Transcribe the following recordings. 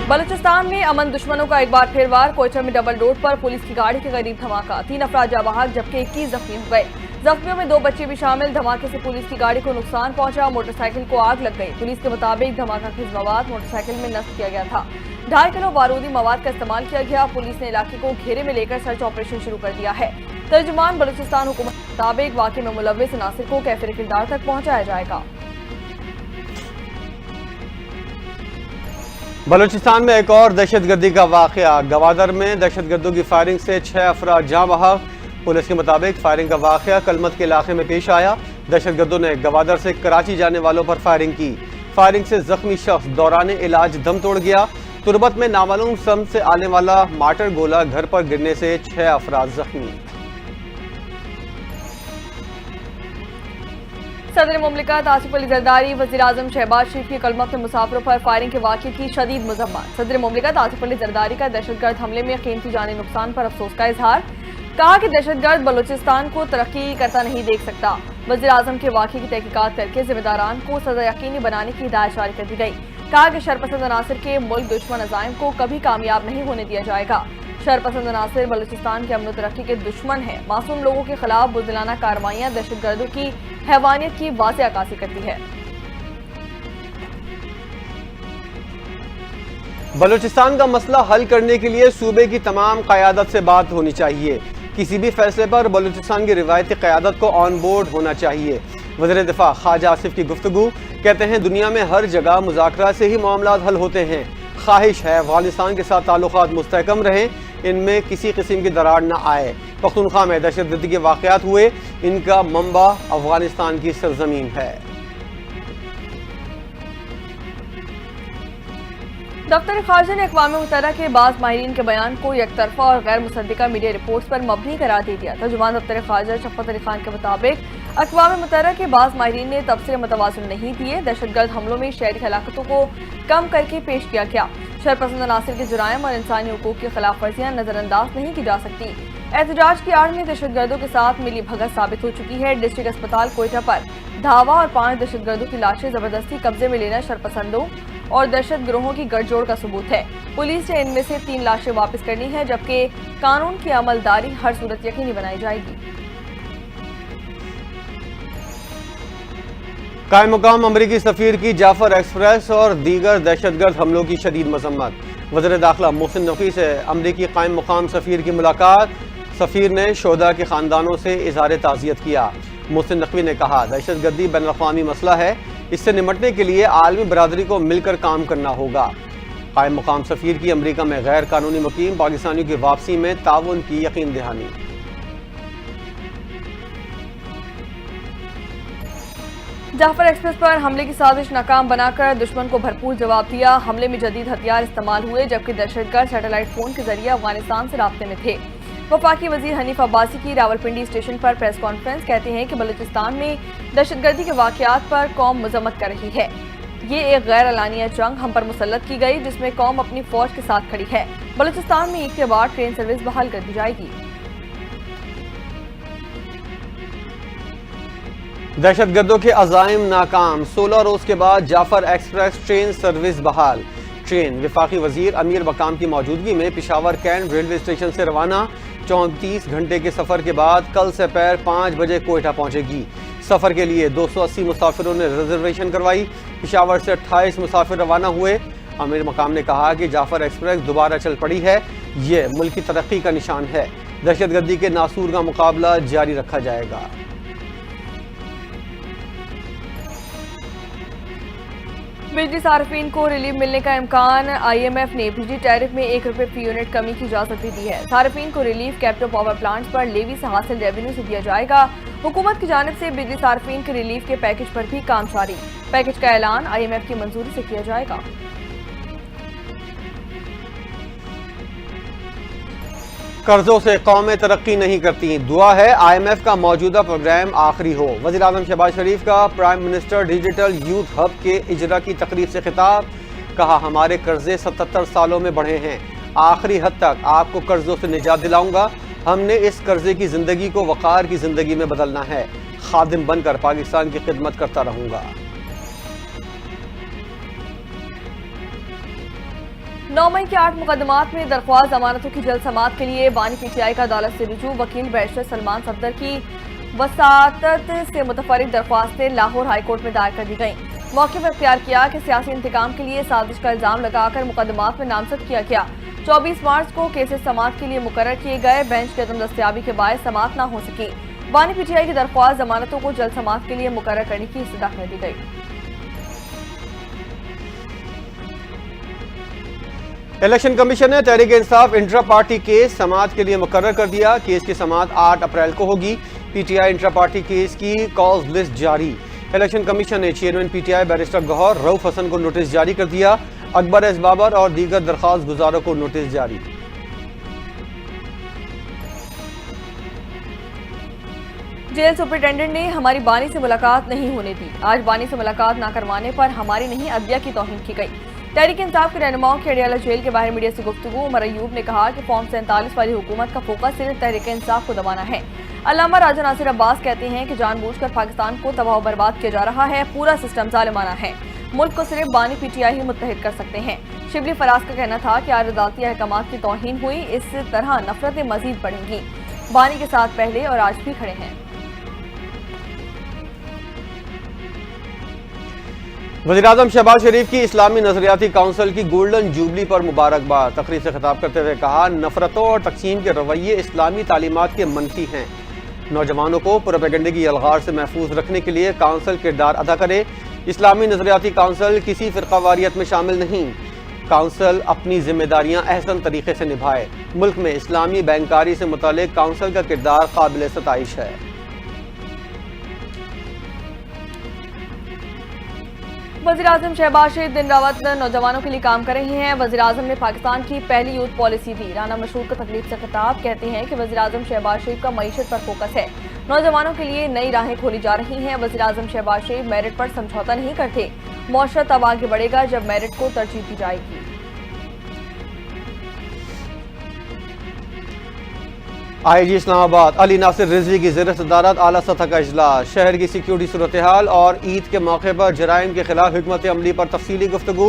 बलूचिस्तान में अमन दुश्मनों का एक बार फिर वार। कोयटा में डबल रोड पर पुलिस की गाड़ी के करीब धमाका, 3 अफराद जाँ बहक जबकि 21 जख्मी हो गए। जख्मियों में 2 बच्चे भी शामिल। धमाके से पुलिस की गाड़ी को नुकसान पहुंचा, मोटरसाइकिल को आग लग गई। पुलिस के मुताबिक धमाका खेज मवाद मोटरसाइकिल में नष्ट किया गया था। 2.5 किलो बारूदी मवाद का इस्तेमाल किया गया। पुलिस ने इलाके को घेरे में लेकर सर्च ऑपरेशन शुरू कर दिया है। तर्जुमान बलूचिस्तान हुकूमत के मुताबिक वाक़े में मुलव्विस अनासिर को कैफिर किरदार तक पहुंचाया जाएगा। बलूचिस्तान में एक और दहशतगर्दी का वाक़या। गवादर में दहशतगर्दों की फायरिंग से 6 अफराद जाँ बहक। पुलिस के मुताबिक फायरिंग का वाक़या कलमत के इलाके में पेश आया। दहशतगर्दों ने गवादर से कराची जाने वालों पर फायरिंग की। फायरिंग से जख्मी शख्स दौरान इलाज दम तोड़ गया। तुरबत में नामालूम सम से आने वाला माटर गोला घर पर गिरने से 6 अफराद जख्मी। सदर मुमलिकत आसिफ अली जरदारी वज़ीर आज़म शहबाज शरीफ की कलमत में मुसाफिरों पर फायरिंग के वाक़े की शदीद मज़म्मत। सदर मुमलिकत आसिफ अली जरदारी का दहशतगर्द हमले में कीमती जानी नुकसान पर अफसोस का इजहार। कहा कि दहशतगर्द बलूचिस्तान को तरक्की करता नहीं देख सकता। वज़ीर आज़म के वाक़े की तहकीकात करके जिम्मेदारान को सजा यकीनी बनाने की हिदायत जारी कर दी गई। कहा कि शरपसंद अनासिर के मुल्क दुश्मन अज़ाइम को कभी कामयाब नहीं होने दिया जाएगा। शरपसंद अनासिर बलूचिस्तान के अमन तरक्की के दुश्मन है। मासूम लोगों के खिलाफ बुज़दिलाना कार्रवाइयाँ दहशतगर्दों की हैवानियत की वाज़ेह अक्कासी करती है। बलूचिस्तान का मसला हल करने के लिए सूबे की तमाम क़यादत से बात होनी चाहिए। किसी भी फैसले पर बलूचिस्तान की रिवायती क़यादत को ऑन बोर्ड होना चाहिए। वज़ीर दिफा ख्वाजा आसिफ की गुफ्तगू। कहते हैं दुनिया में हर जगह मुज़ाकरा से ही मामलात हल होते हैं। ख्वाहिश है अफगानिस्तान के साथ ताल्लुकात मुस्तहकम रहें, इनमें किसी किस्म की दरार न आए। पख्तूनख्वा में दहशतगर्दी के वाक़यात हुए, इनका मंबा अफगानिस्तान की सरजमीन है। दफ्तर ख़ारजा ने अक़वाम मुत्तहिदा के बाज़ माहिरीन के बयान को यकतरफा और गैर मुसद्दिका मीडिया रिपोर्ट्स पर मबनी करार दे दिया। तर्जुमान दफ्तर ख़ारजा शफ़क़त अली खान के मुताबिक अक़वाम मुत्तहिदा के बाज़ माहिरीन ने तबसरे मुतवाज़िन नहीं दिए। दहशतगर्द हमलों में शहरी हलाकतों को कम करके पेश किया गया। शरपसंद अनासिर के जुराइम और इंसानी हुकूक़ की खिलाफ वर्जियाँ नज़रअंदाज नहीं की जा सकती। एहतजाज की आड़ में दहशतगर्दों के साथ मिली भगत साबित हो चुकी है। डिस्ट्रिक्ट अस्पताल कोयटा पर धावा और 5 दहशतगर्दों की लाशें ज़बरदस्ती कब्जे में लेना शरपसंदों और दहशत गिरोहों की गठजोड़ का सबूत है। पुलिस ने इनमें से 3 लाशें वापस करनी है, जबकि कानून की अमलदारी हर सूरत यकीनी बनाई जाएगी। कायम मुकाम अमरीकी सफ़ीर की जाफर एक्सप्रेस और दीगर दहशतगर्द हमलों की शदीद मज़म्मत। वज़ीर दाखिला मोहसिन नक़वी से अमरीकी कायम मुकाम सफ़ीर की मुलाकात। सफ़ीर ने शोहदा के ख़ानदानों से इज़हार ताज़ियत किया। मोहसिन नक़वी ने कहा दहशतगर्दी बैन अक़वामी मसला है, इससे निमटने के लिए आलमी बरादरी को मिलकर काम करना होगा। कायम मुकाम सफ़ीर की अमरीका में गैर कानूनी मुकीम पाकिस्तानियों की वापसी में ताउन की यकीन दहानी। जाफर एक्सप्रेस पर हमले की साजिश नाकाम बनाकर दुश्मन को भरपूर जवाब दिया। हमले में जदीद हथियार इस्तेमाल हुए, जबकि दहशतगर्द सैटेलाइट फोन के जरिए अफगानिस्तान से राब्ते में थे। वफाकी वजीर हनीफ अब्बासी की रावलपिंडी स्टेशन पर प्रेस कॉन्फ्रेंस। कहते हैं कि बलूचिस्तान में दहशतगर्दी के वाक़यात पर कौम मजम्मत कर रही है। ये एक गैर एलानिया जंग हम पर मुसल्लत की गई, जिसमें कौम अपनी फौज के साथ खड़ी है। बलूचिस्तान में ईद के बाद ट्रेन सर्विस बहाल कर दी जाएगी। दहशतगर्दों के अज़ाइम नाकाम, 16 रोज़ के बाद जाफर एक्सप्रेस ट्रेन सर्विस बहाल। ट्रेन वफाकी वजीर अमीर बकाम की मौजूदगी में पेशावर कैंट रेलवे स्टेशन से रवाना। 34 घंटे के सफ़र के बाद कल से पैर 5 बजे कोयटा पहुंचेगी। सफ़र के लिए 280 मुसाफिरों ने रिजर्वेशन करवाई। पेशावर से 28 मुसाफिर रवाना हुए। अमीर मकाम ने कहा कि जाफर एक्सप्रेस दोबारा चल पड़ी है, ये मुल्क की तरक्की का निशान है। दहशतगर्दी के नासूर का मुकाबला जारी रखा जाएगा। बिजली सार्फिन को रिलीफ मिलने का इम्कान। IMF ने बिजली टैरिफ में 1 रुपये फी यूनिट कमी की इजाजत भी दी है। सार्फिन को रिलीफ कैपिटल पावर प्लांट्स पर लेवी से हासिल रेवेन्यू से दिया जाएगा। हुकूमत की जानिब से बिजली सार्फिन के रिलीफ के पैकेज पर भी काम जारी। पैकेज का ऐलान IMF की मंजूरी से किया जाएगा। कर्जों से कौमें तरक्की नहीं करती, दुआ है IMF का मौजूदा प्रोग्राम आखिरी हो। वज़ीर आज़म शहबाज शरीफ का prime minister digital youth hub के इजरा की तकरीब से खिताब। कहा हमारे कर्जे 77 सालों में बढ़े हैं, आखिरी हद तक आपको कर्जों से निजात दिलाऊंगा। हमने इस कर्जे की जिंदगी को वक़ार की जिंदगी में बदलना है। खादिम बनकर पाकिस्तान की खिदमत करता रहूंगा। 9 मई के 8 मुकदमात में दरख्वास्त जमानतों की जल्द समाअत के लिए बानी पीटीआई का अदालत से रुजू। वकील बैरिस्टर सलमान सफदर की वसातत से मुतफरिक दरख्वास्तें लाहौर हाई कोर्ट में दायर कर दी गईं। मौके पर इख्तियार किया कि सियासी इंतकाम के लिए साजिश का इल्जाम लगाकर मुकदमात में नामजद किया गया। 24 मार्च को केसेस समाअत के लिए मुकर्रर किए गए। बेंच की अदम दस्तयाबी के बायस समाअत न हो सकी। बानी पीटीआई की दरख्वास्त जमानतों को जल्द समाअत के लिए मुकर्रर करने की इस्तदा कर दी गई। इलेक्शन कमीशन ने Tehreek Insaf intra party case समाअत के लिए मुकर्रर कर दिया। केस की समाअत 8 अप्रैल को होगी। पीटीआई इंट्रा पार्टी केस की कॉज लिस्ट जारी। इलेक्शन कमीशन ने chairman PTI barrister Gohar Rauf Hasan को नोटिस जारी कर दिया। अकबर एस बाबर और दीगर दरख्वास्त गुजारों को नोटिस जारी। जेल सुपरिटेंडेंट ने हमारी बानी से मुलाकात नहीं होने दी। आज बानी से मुलाकात न करवाने पर हमारी नहीं अदलिया की तौहीन की गई। तहरीक इंसाफ के रहनुमाओं की अडियाला जेल के बाहर मीडिया से गुफ्तगू। उमर अयूब ने कहा कि फॉर्म 47 वाली हुकूमत का फोकस सिर्फ तहरीक इंसाफ को दबाना है। अल्लामा राजा नासिर अब्बास कहते हैं कि जानबूझकर पाकिस्तान को तबाह बर्बाद किया जा रहा है। पूरा सिस्टम जालिमाना है। मुल्क को सिर्फ बानी पीटीआई ही मुत्तहिद कर सकते हैं। शिबली फराज का कहना था कि आज अदालती अहकामात की तौहीन हुई, इस तरह नफरतें मजीद बढ़ेंगी। बानी के साथ पहले और आज भी खड़े हैं। वज़ीर-ए-आज़म शहबाज शरीफ की इस्लामी नजरियाती काउंसिल की गोल्डन जुबली पर मुबारकबाद। तकरीर से खिताब करते हुए कहा, नफरतों और तकसीम के रवैये इस्लामी तालीमात के मनफी हैं। नौजवानों को प्रोपेगेंडे की अलगार से महफूज रखने के लिए काउंसिल किरदार अदा करे। इस्लामी नजरियाती काउंसिल किसी फ़िरक़ावारियत में शामिल नहीं। काउंसिल अपनी जिम्मेदारियां अहसन तरीके से निभाए। मुल्क में इस्लामी बैंकारी से मुतालिक काउंसिल का किरदार काबिल सताइश है। वज़ीर-ए-आज़म शहबाज शरीफ दिन रात नौजवानों के लिए काम कर रहे हैं। वज़ीर-ए-आज़म ने पाकिस्तान की पहली यूथ पॉलिसी दी। राना मशहूर का तकलीफ से खिताब कहते हैं कि वज़ीर-ए-आज़म शहबाज शरीफ का मईशत पर फोकस है। नौजवानों के लिए नई राहें खोली जा रही हैं। वज़ीर-ए-आज़म शहबाज शरीफ मेरिट पर समझौता नहीं करते। मुआशरा तब आगे बढ़ेगा जब मेरिट को तरजीह दी जाएगी। आईजी इस्लामाबाद अली नासिर रिजवी की ज़ेर सदारत आला सतह का इजलास। शहर की सिक्योरिटी सूरत हाल और ईद के मौके पर जराइम के खिलाफ हिकमत अमली पर तफसीली गुफ्तगू।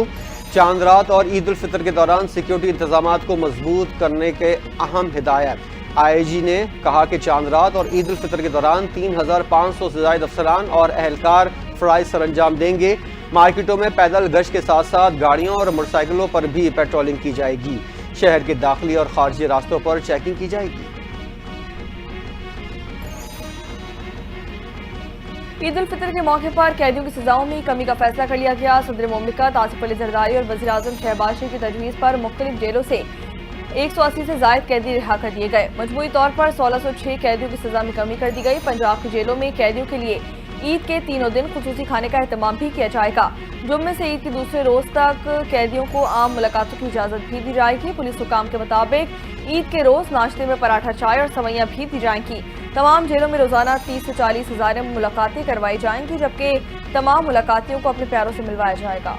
चांद रात और ईद उल फितर के दौरान सिक्योरिटी इंतजामात को मजबूत करने के अहम हिदायत। आईजी ने कहा कि चांद रात और ईद उल फितर के दौरान 3500 से ज़ायद अफसरान और एहलकार फ़राइज़ सर अंजाम देंगे। मार्केटों में पैदल गश्त के साथ साथ गाड़ियों और मोटरसाइकिलों पर भी पेट्रोलिंग की जाएगी। शहर के दाखिली और खारजी रास्तों पर चेकिंग की जाएगी। ईद उल फितर के मौके पर कैदियों की सजाओं में कमी का फैसला कर लिया गया। सदर मुमलिकत आसिफ अली जरदारी और वज़ीर-ए-आज़म शहबाज शरीफ की तजवीज़ पर मुख्तलिफ जेलों से 180 से ज़ायद कैदी रिहा कर दिए गए। मजमूई तौर पर 1606 कैदियों की सजा में कमी कर दी गई। पंजाब की जेलों में कैदियों के लिए ईद के तीनों दिन खुसूसी खाने का एहतमाम भी किया जाएगा। जुम्मे से ईद के दूसरे रोज तक कैदियों को आम मुलाकातों की इजाज़त भी दी जाएगी। पुलिस हुकाम के मुताबिक ईद के रोज नाश्ते में पराठा, चाय और सवैयां भी दी जाएंगी। तमाम जेलों में रोजाना 30 से 40 हज़ार मुलाकातें करवाई जाएंगी, जबकि तमाम मुलाकातियों को अपने प्यारों से मिलवाया जाएगा।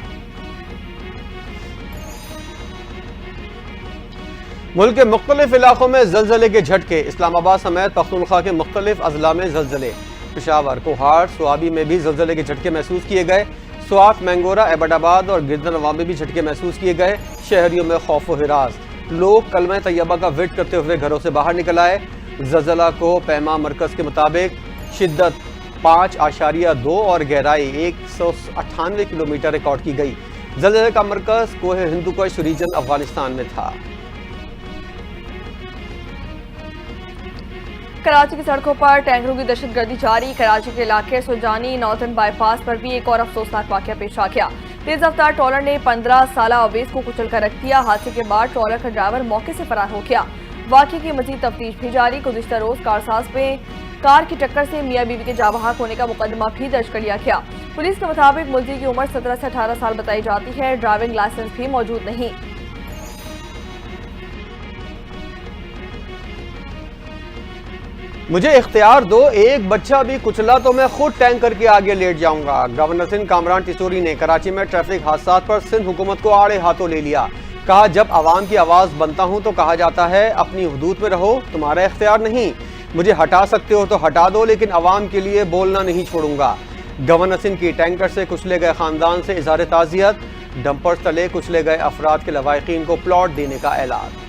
मुल्क के मुख्तलिफ इलाकों में जलजले के झटके। इस्लामाबाद समेत पख्तूनख्वा के मुख्तलिफ अजला में जलजले। पेशावर, कोहाट, स्वाबी में भी जलजले के झटके महसूस किए गए। स्वात, मैंगोरा, एबटाबाद और गिरदनवा में भी झटके महसूस किए गए। शहरियों में खौफ व हिरास। लोग कलमा तैयबा का वेट करते हुए घरों से बाहर निकल आए। जलजला को पैमा मरकज के मुताबिक शिद्दत 5.2 और गहराई 198 किलोमीटर रिकॉर्ड की गई। जलजले का मरकज कोह हिंदुकुश रीजन अफगानिस्तान में था। कराची की सड़कों पर टैंकरों की दहशतगर्दी जारी। कराची के इलाके सुजानी नॉर्दर्न बाईपास पर भी एक और अफसोसनाक वाकया पेश आ गया। तेज रफ्तार ट्रॉलर ने 15 साला अवेज को कुचल कर रख दिया। हादसे के बाद ट्रॉलर का ड्राइवर मौके से फरार हो गया। वाकये की मजीद तफ्तीश भी जारी। गुज़िश्ता रोज कारसाज में कार की टक्कर से मियां बीवी के जाबहक होने का मुकदमा भी दर्ज कर लिया गया। पुलिस के मुताबिक मुलजिम की उम्र 17 से 18 साल बताई जाती है। ड्राइविंग लाइसेंस भी मौजूद नहीं। मुझे इख्तियार दो, एक बच्चा भी कुचला तो मैं खुद टैंकर के आगे लेट जाऊंगा। गवर्नर सिंध कामरान टिसोरी ने कराची में ट्रैफिक हादसात पर सिंध हुकूमत को आड़े हाथों ले लिया। कहा, जब आवाम की आवाज़ बनता हूं तो कहा जाता है अपनी हुदूद में रहो, तुम्हारा इख्तियार नहीं। मुझे हटा सकते हो तो हटा दो, लेकिन आवाम के लिए बोलना नहीं छोड़ूंगा। गवर्नर सिंध की टैंकर से कुचले गए खानदान से इज़हार ताज़ियत। ڈمپر تلے کچلے گئے افراد کے لواحقین کو پلاٹ دینے کا اعلان۔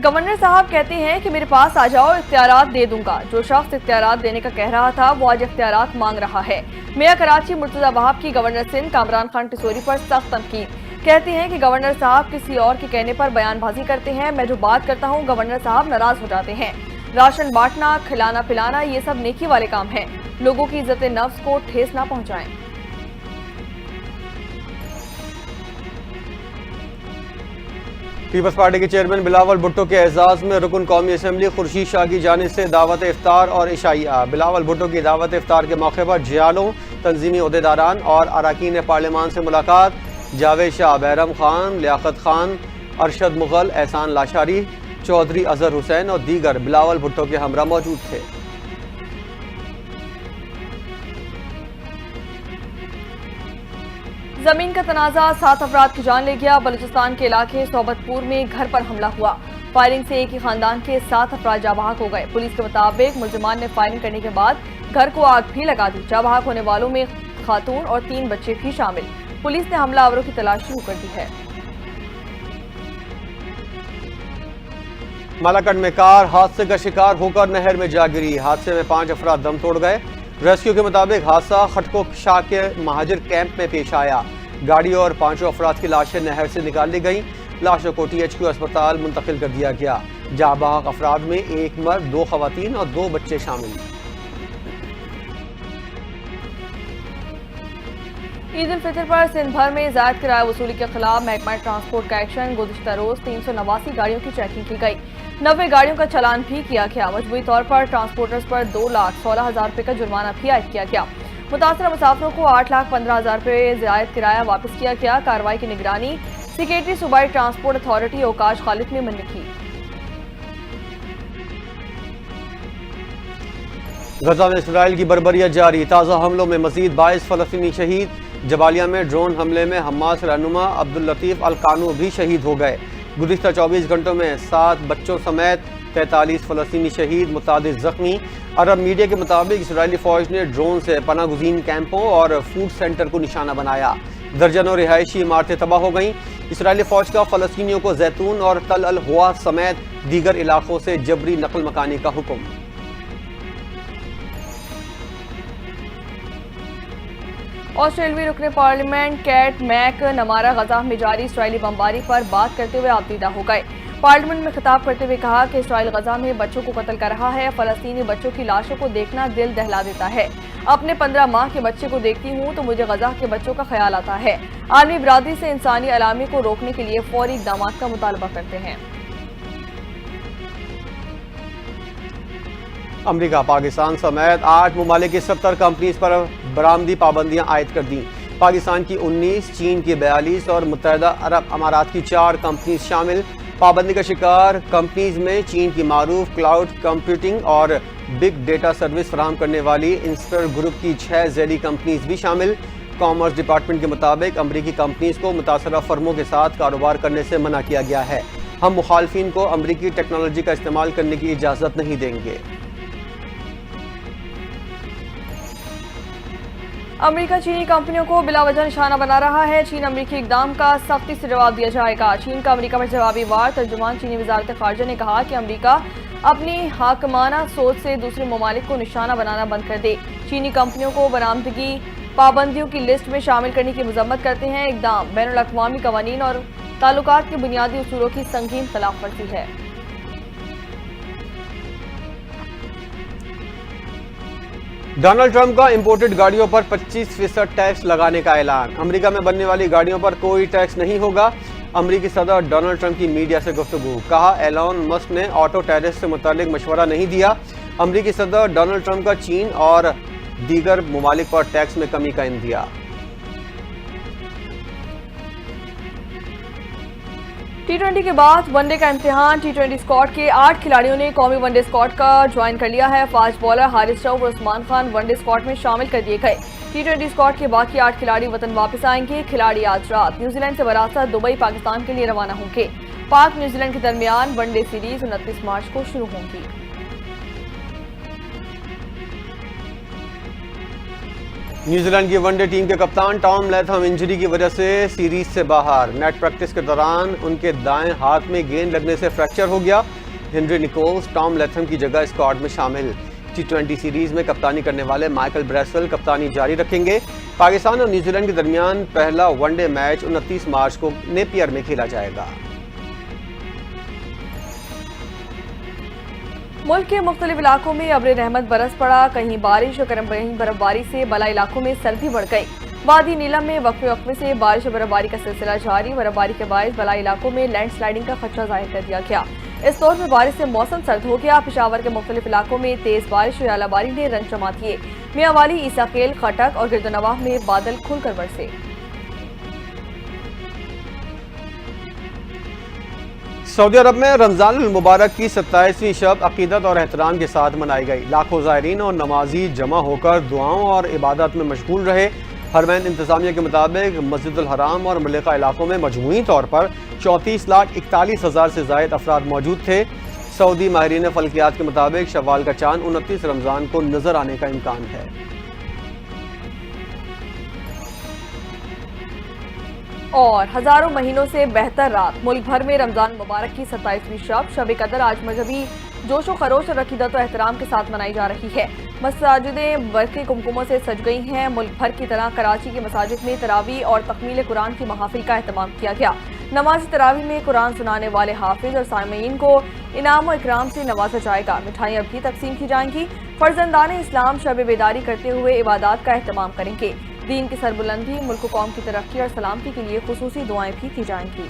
گورنر صاحب کہتے ہیں کہ میرے پاس آ جاؤ، اختیارات دے دوں گا۔ جو شخص اختیارات دینے کا کہہ رہا تھا وہ آج اختیارات مانگ رہا ہے۔ میئر کراچی مرتضی وہاب کی گورنر سندھ کامران خان ٹسوری پر سخت تنقید۔ کہتے ہیں کہ گورنر صاحب کسی اور کے کہنے پر بیان بازی کرتے ہیں، میں جو بات کرتا ہوں گورنر صاحب ناراض ہو جاتے ہیں۔ راشن بانٹنا، کھلانا پلانا یہ سب نیکی والے کام ہیں، لوگوں کی عزت نفس کو ٹھیس نہ پہنچائیں۔ پیپلز پارٹی کے چیئرمین بلاول بھٹو کے اعزاز میں رکن قومی اسمبلی خورشید شاہ کی جانب سے دعوت افطار اور عشائیہ۔ بلاول بھٹو کی دعوت افطار کے موقع پر جیالوں، تنظیمی عہدیداران اور اراکین پارلیمان سے ملاقات۔ جاوید شاہ، بحرم خان، لیاقت خان، ارشد مغل، احسان لاشاری، چودھری اظہر حسین اور دیگر بلاول بھٹو کے ہمراہ موجود تھے۔ زمین کا تنازع 7 افراد کی جان لے گیا۔ بلوچستان کے علاقے صوبت پور میں گھر پر حملہ ہوا۔ فائرنگ سے ایک ہی خاندان کے 7 افراد جاں بحق ہو گئے۔ پولیس کے مطابق ملزمان نے فائرنگ کرنے کے بعد گھر کو آگ بھی لگا دی۔ جاں بحق ہونے والوں میں خاتون اور 3 بچے بھی شامل۔ پولیس نے حملہ آوروں کی تلاش شروع کر دی ہے۔ مالاکنڈ میں کار حادثے کا شکار ہو کر نہر میں جا گری۔ حادثے میں 5 افراد دم توڑ گئے۔ ریسکیو کے مطابق حادثہ خٹکو شاہ کے مہاجر کیمپ میں پیش آیا۔ گاڑی اور 5 افراد کی لاشیں نہر سے نکال لی گئیں۔ لاشوں کو THQ اسپتال منتقل کر دیا گیا۔ جاں بحق افراد میں 1 مرد، 2 خواتین اور 2 بچے شامل ہیں۔ عید الفطر پر سندھ بھر میں زائد کرایہ وصولی کے خلاف محکمہ ٹرانسپورٹ کا ایکشن۔ گزشتہ روز 389 گاڑیوں کی چیکنگ کی گئی۔ 90 گاڑیوں کا چلان بھی کیا گیا۔ مجموعی طور پر ٹرانسپورٹرز پر 2,16,000 روپے کا جرمانہ بھی عائد کیا گیا۔ متاثرہ مسافروں کو 8,15,000 روپے زائد کرایہ واپس کیا گیا۔ کارروائی کی نگرانی سیکریٹری صوبائی ٹرانسپورٹ اتھارٹی اوکاش خالد میمن نے کی۔ غزہ میں اسرائیل کی بربریت جاری۔ تازہ حملوں میں مزید 22 فلسطینی شہید۔ جبالیہ میں ڈرون حملے میں حماس رہنما عبداللطیف القانو بھی شہید ہو گئے۔ گزشتہ 24 گھنٹوں میں 7 بچوں سمیت 43 فلسطینی شہید، متعدد زخمی۔ عرب میڈیا کے مطابق اسرائیلی فوج نے ڈرون سے پناہ گزین کیمپوں اور فوڈ سینٹر کو نشانہ بنایا۔ درجنوں رہائشی عمارتیں تباہ ہو گئیں۔ اسرائیلی فوج کا فلسطینیوں کو زیتون اور تل الہوا سمیت دیگر علاقوں سے جبری نقل مکانی کا حکم۔ آسٹریلوی رکن پارلیمنٹ کیٹ میک نمارا غزہ میں جاری اسرائیلی بمباری پر بات کرتے ہوئے آبدیدہ ہو گئے۔ پارلیمنٹ میں خطاب کرتے ہوئے کہا کہ اسرائیل غزہ میں بچوں کو قتل کر رہا ہے۔ فلسطینی بچوں کی لاشوں کو دیکھنا دل دہلا دیتا ہے۔ اپنے 15 ماہ کے بچے کو دیکھتی ہوں تو مجھے غزہ کے بچوں کا خیال آتا ہے۔ عالمی برادری سے انسانی الامی کو روکنے کے لیے فوری اقدامات کا مطالبہ کرتے ہیں۔ امریکہ پاکستان سمیت 8 ممالک کی 70 کمپنیز پر برآمدی پابندیاں عائد کر دیں۔ پاکستان کی 19، چین کی 42 اور متحدہ عرب امارات کی 4 کمپنیز شامل۔ پابندی کا شکار کمپنیز میں چین کی معروف کلاؤڈ کمپیوٹنگ اور بگ ڈیٹا سروس فراہم کرنے والی انسپر گروپ کی 6 ذیلی کمپنیز بھی شامل۔ کامرس ڈپارٹمنٹ کے مطابق امریکی کمپنیز کو متاثرہ فرموں کے ساتھ کاروبار کرنے سے منع کیا گیا ہے۔ ہم مخالفین کو امریکی ٹیکنالوجی کا استعمال کرنے کی اجازت نہیں دیں گے۔ امریکہ چینی کمپنیوں کو بلا وجہ نشانہ بنا رہا ہے۔ چین امریکی اقدام کا سختی سے جواب دیا جائے گا۔ چین کا امریکہ پر جوابی وار۔ ترجمان چینی وزارت خارجہ نے کہا کہ امریکہ اپنی حاکمانہ سوچ سے دوسرے ممالک کو نشانہ بنانا بند کر دے۔ چینی کمپنیوں کو برآمدگی پابندیوں کی لسٹ میں شامل کرنے کی مذمت کرتے ہیں۔ اقدام بین الاقوامی قوانین اور تعلقات کے بنیادی اصولوں کی سنگین خلاف ورزی ہے۔ ڈونلڈ ٹرمپ کا امپورٹڈ گاڑیوں پر 25% ٹیکس لگانے کا اعلان۔ امریکہ میں بننے والی گاڑیوں پر کوئی ٹیکس نہیں ہوگا۔ امریکی صدر ڈونلڈ ٹرمپ کی میڈیا سے گفتگو۔ کہا ایلون مسک نے آٹو ٹیرس سے متعلق مشورہ نہیں دیا۔ امریکی صدر ڈونلڈ ٹرمپ کا چین اور دیگر ممالک پر ٹیکس میں کمی کا اندیا۔ T20 کے بعد ون ڈے کا امتحان۔ T20 اسکواڈ کے 8 کھلاڑیوں نے قومی ون ڈے اسکواڈ کا جوائن کر لیا ہے۔ فاسٹ بالر حارث رؤف اور عثمان خان ون ڈے اسکواڈ میں شامل کر دیے گئے۔ T20 اسکواڈ کے باقی 8 کھلاڑی وطن واپس آئیں گے۔ کھلاڑی آج رات نیوزی لینڈ سے براسر دبئی پاکستان کے لیے روانہ ہوں گے۔ پاک نیوزی لینڈ کے درمیان ون ڈے سیریز 29 مارچ کو شروع ہوں گی۔ نیوزی لینڈ کی ون ڈے ٹیم کے کپتان ٹام لیتھم انجری کی وجہ سے سیریز سے باہر. نیٹ پریکٹس کے دوران ان کے دائیں ہاتھ میں گیند لگنے سے فریکچر ہو گیا. ہنری نکولز ٹام لیتھم کی جگہ اسکواڈ میں شامل. T20 سیریز میں کپتانی کرنے والے مائیکل بریسویل کپتانی جاری رکھیں گے. پاکستان اور نیوزی لینڈ کے درمیان پہلا ون ڈے میچ 29 مارچ کو نیپیئر میں کھیلا جائے گا. ملک کے مختلف علاقوں میں ابر رحمت برس پڑا. کہیں بارش اور کہیں برف باری سے بالائی علاقوں میں سردی بڑھ گئی. وادی نیلم میں وقفے سے بارش اور برف باری کا سلسلہ جاری. برف باری کے باعث بالائی علاقوں میں لینڈ سلائیڈنگ کا خدشہ ظاہر کر دیا گیا. اس دور میں بارش سے موسم سرد ہو گیا. پشاور کے مختلف علاقوں میں تیز بارش اور ژالہ باری نے رنگ جما دیے. میاں والی، عیسیٰ کھیل، خٹک اور گردنواہ میں بادل کھل کر برسے. سعودی عرب میں رمضان المبارک کی 27ویں شب عقیدت اور احترام کے ساتھ منائی گئی. لاکھوں زائرین اور نمازی جمع ہو کر دعاؤں اور عبادت میں مشغول رہے. حرمین انتظامیہ کے مطابق مسجد الحرام اور ملکہ علاقوں میں مجموعی طور پر 34,41,000 سے زائد افراد موجود تھے. سعودی ماہرین فلکیات کے مطابق شوال کا چاند 29 رمضان کو نظر آنے کا امکان ہے. اور ہزاروں مہینوں سے بہتر رات. ملک بھر میں رمضان مبارک کی 27ویں شب قدر آج مذہبی جوش و خروش اور عقیدت و احترام کے ساتھ منائی جا رہی ہے. مساجدیں برقی کمکموں سے سج گئی ہیں. ملک بھر کی طرح کراچی کی مساجد میں تراویح اور تکمیل قرآن کی محافل کا اہتمام کیا گیا. نماز تراویح میں قرآن سنانے والے حافظ اور سامعین کو انعام و اکرام سے نوازا جائے گا. مٹھائیاں بھی تقسیم کی جائیں گی. فرزندان اسلام شب بیداری کرتے ہوئے عبادات کا اہتمام کریں گے. دین کی سربلندی، ملک و قوم کی ترقی اور سلامتی کے لیے خصوصی دعائیں بھی کی جائیں گی.